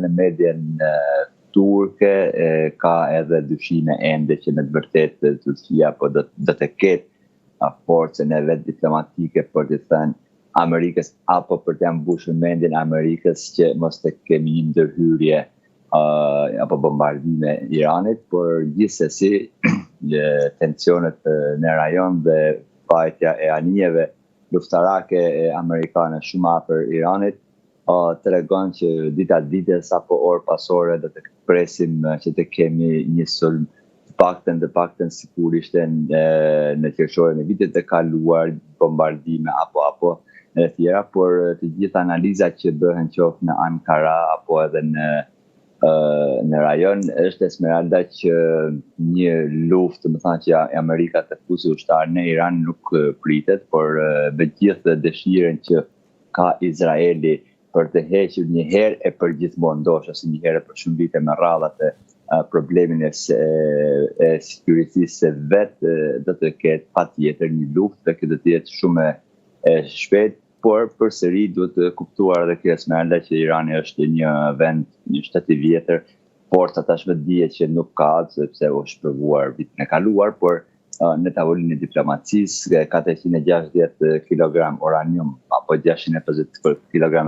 në medjen turke, ka edhe dyshime ende që në të vërtetë Turqia po do të ketë forcën e vet diplomatike për të thënë Amerikës apo për të mbushur mendjen Amerikës që mos të kemi një ndërhyrje apo bombardime Iranit, por gjithsesi tensionet në rajon dhe vajtja e anijeve luftarake amerikane shumë afër Iranit tregon që dita ditës apo orë pasore do të presim që të kemi një sulm të paktën sikur ishte në qershorin e vitit të kaluar, bombardime apo e tjera, por të gjitha analizat që bëhen qoftë në Ankara apo edhe në rajon është Esmeralda që një luftë, më thënë që Amerika të fusi ushtar në Iran nuk pritet, por me gjithë dëshirën që ka Izraeli për të hequr një herë e përgjithmonë, ndoshta si një herë për shumë vite me radhat problemin e sigurisë së vetë do të ketë patjetër një luftë dhe kjo do të jetë shumë e shpejtë, por përsëri duhet të kuptuar edhe kjo Esmeralda që Irani është një vend, një shtet i vjetër, forca tashmë dihet që nuk ka, sepse është provuar vitin e kaluar, por në tavolinë e diplomacisë 460 kg uranium apo 650 kg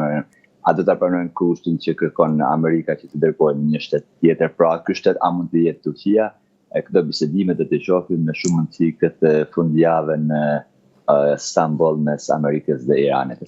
a do ta pranojnë kushtin që kërkon Amerika që të dërgojë në një shtet tjetër. Pra, ky shtet a mund të jetë Turqia? Këto bisedime do të shohim me shumë mundësi këtë fundjavë në Stamboll mes Amerikës dhe Iranit.